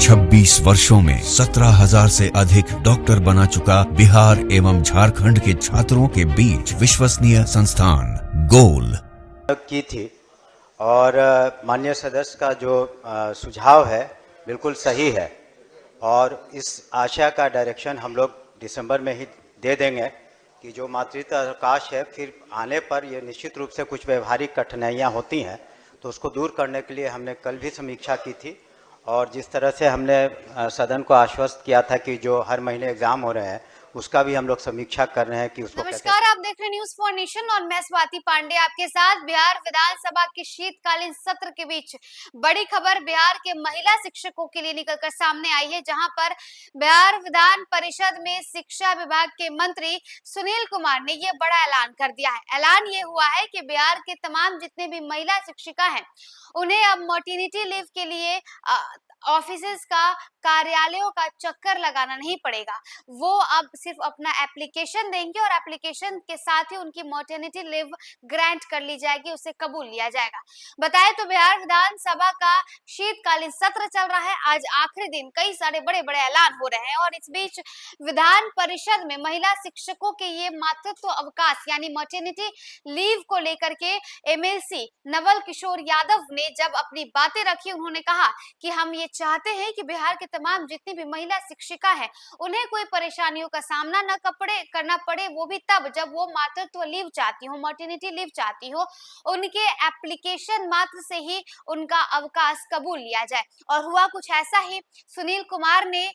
26 वर्षों में 17,000 से अधिक डॉक्टर बना चुका बिहार एवं झारखंड के छात्रों के बीच विश्वसनीय संस्थान गोल की थी और माननीय सदस्य का जो सुझाव है बिल्कुल सही है और इस आशा का डायरेक्शन हम लोग दिसंबर में ही दे देंगे कि जो मातृत्व अवकाश है फिर आने पर ये निश्चित रूप से कुछ व्यवहारिक कठिनाइयाँ होती हैं, तो उसको दूर करने के लिए हमने कल भी समीक्षा की थी और जिस तरह से हमने सदन को आश्वस्त किया था कि जो हर महीने एग्जाम हो रहे हैं उसका भी हम लोग समीक्षा कर रहे हैं कि उसको। नमस्कार, आप देख रहे हैं न्यूज फॉर नेशन और मैं स्वाति पांडे आपके साथ। बिहार विधानसभा के शीतकालीन सत्र के बीच बड़ी खबर बिहार के महिला शिक्षकों के लिए निकलकर सामने आई है, जहां पर बिहार विधान परिषद में शिक्षा विभाग के मंत्री सुनील कुमार ने यह बड़ा ऐलान कर दिया है। ऐलान ये हुआ है कि बिहार के तमाम जितने भी महिला शिक्षिका हैं उन्हें अब मैटरनिटी लीव के लिए ऑफिसेस का, कार्यालयों का चक्कर लगाना नहीं पड़ेगा। वो अब सिर्फ अपना एप्लीकेशन देंगे और एप्लीकेशन के साथ ही उनकी मैटरनिटी लीव ग्रांट कर ली जाएगी, उसे कबूल लिया जाएगा। बताएं तो बिहार विधानसभा का शीतकालीन सत्र चल रहा है, आज आखिरी दिन, कई सारे बड़े बड़े ऐलान हो रहे हैं और इस बीच विधान परिषद में महिला शिक्षकों के ये मातृत्व अवकाश यानी मैटरनिटी लीव को लेकर के एमएलसी नवल किशोर यादव ने जब अपनी बातें रखी, उन्होंने कहा कि हम ये चाहते हैं कि बिहार के तमाम जितनी भी महिला शिक्षिका हैं उन्हें कोई परेशानियों का सामना न करना पड़े, वो भी तब जब वो मातृत्व लीव चाहती हो, मैटरनिटी लीव चाहती हो, उनके एप्लीकेशन मात्र से ही उनका अवकाश कबूल लिया जाए। और हुआ कुछ ऐसा ही, सुनील कुमार ने,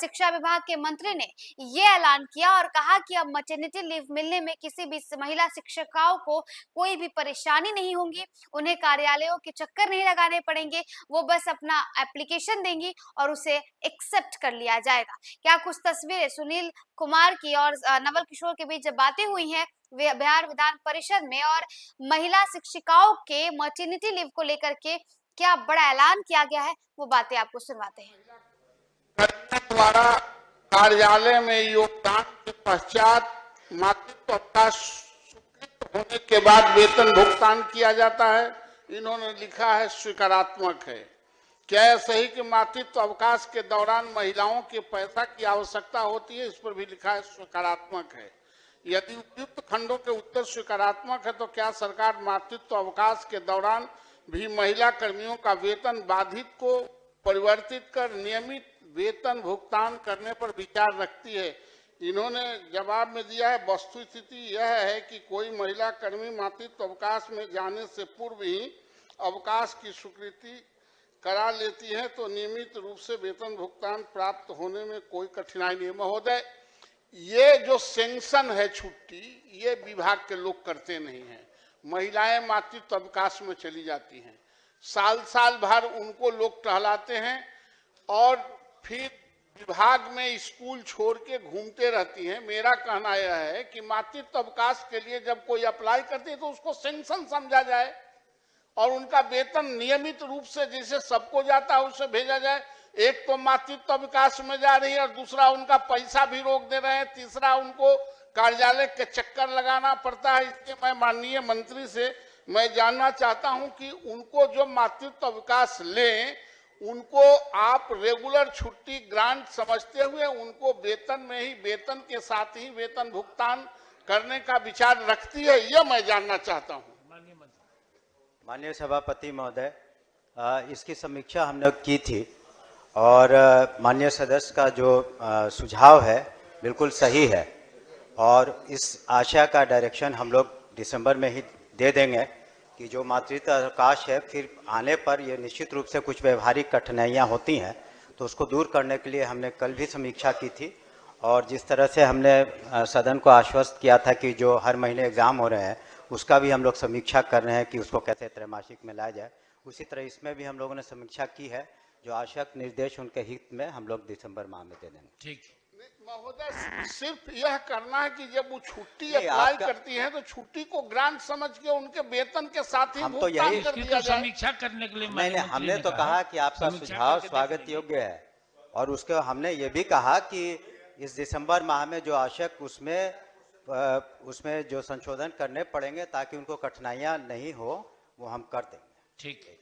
शिक्षा विभाग के मंत्री ने ये ऐलान किया और कहा कि अब मैटरनिटी लीव मिलने में किसी भी महिला शिक्षिकाओं को कोई भी परेशानी नहीं होगी, उन्हें कार्यालयों के चक्कर नहीं लगाने पड़ेंगे, वो बस अपना एप्लीकेशन देंगी और उसे एक्सेप्ट कर लिया जाएगा। क्या कुछ तस्वीरें सुनील कुमार की और नवल किशोर के बीच जब बातें हुई हैं बिहार विधान परिषद में और महिला शिक्षिकाओं के मैटरनिटी लीव को लेकर के क्या बड़ा ऐलान किया गया है, वो बातें आपको सुनवाते हैं। द्वारा कार्यालय में योगदान के पश्चात मातृत्व अवकाश स्वीकृत होने के बाद वेतन भुगतान किया जाता है। इन्होंने लिखा है स्वीकारात्मक है। क्या है सही कि मातृत्व अवकाश के दौरान महिलाओं के पैसा की आवश्यकता होती है? इस पर भी लिखा है स्वीकारात्मक है। यदि उपयुक्त खंडों के उत्तर स्वीकारात्मक है तो क्या सरकार मातृत्व अवकाश के दौरान भी महिला कर्मियों का वेतन बाधित को परिवर्तित कर नियमित वेतन भुगतान करने पर विचार रखती है? इन्होंने जवाब में दिया है वस्तुस्थिति यह है कि कोई महिला कर्मी मातृत्व अवकाश में जाने से पूर्व ही अवकाश की स्वीकृति करा लेती है तो नियमित रूप से वेतन भुगतान प्राप्त होने में कोई कठिनाई नहीं। महोदय, ये जो सेंक्शन है छुट्टी, ये विभाग के लोग करते नहीं हैं। महिलाएं मातृत्व अवकाश में चली जाती हैं, साल भर उनको लोग टहलाते हैं और फिर विभाग में स्कूल छोड़ के घूमते रहती हैं। मेरा कहना यह है कि मातृत्व अवकाश के लिए जब कोई अप्लाई करती है तो उसको सेंक्शन समझा जाए और उनका वेतन नियमित रूप से जैसे सबको जाता है उससे भेजा जाए। एक तो मातृत्व अवकाश में जा रही है और दूसरा उनका पैसा भी रोक दे रहे हैं, तीसरा उनको कार्यालय के चक्कर लगाना पड़ता है। इसलिए मैं माननीय मंत्री से मैं जानना चाहता हूं कि उनको जो मातृत्व अवकाश लें उनको आप रेगुलर छुट्टी ग्रांट समझते हुए उनको वेतन में ही, वेतन के साथ ही वेतन भुगतान करने का विचार रखती है, यह मैं जानना चाहता हूं। माननीय सभापति महोदय, इसकी समीक्षा हमने की थी और माननीय सदस्य का जो सुझाव है बिल्कुल सही है और इस आशा का डायरेक्शन हम लोग दिसंबर में ही दे देंगे कि जो मातृत्व अवकाश है फिर आने पर ये निश्चित रूप से कुछ व्यवहारिक कठिनाइयाँ होती हैं, तो उसको दूर करने के लिए हमने कल भी समीक्षा की थी और जिस तरह से हमने सदन को आश्वस्त किया था कि जो हर महीने एग्जाम हो रहे हैं उसका भी हम लोग समीक्षा कर रहे हैं कि उसको कैसे त्रैमासिक में लाया जाए, उसी तरह इसमें भी हम लोगों ने समीक्षा की है। जो आवश्यक निर्देश उनके हित में हम लोग दिसंबर माह में दे देंगे। ठीक महोदय, सिर्फ यह करना है कि जब वो छुट्टी अप्लाई करती हैं तो छुट्टी को ग्रांट समझ के उनके वेतन के साथ ही हम तो यही समीक्षा करने के लिए नहीं, हमने तो कहा कि आपका सुझाव स्वागत योग्य है और उसके हमने ये भी कहा कि इस दिसंबर माह में जो आवश्यक उसमें जो संशोधन करने पड़ेंगे ताकि उनको कठिनाइयां नहीं हो वो हम कर देंगे। ठीक है।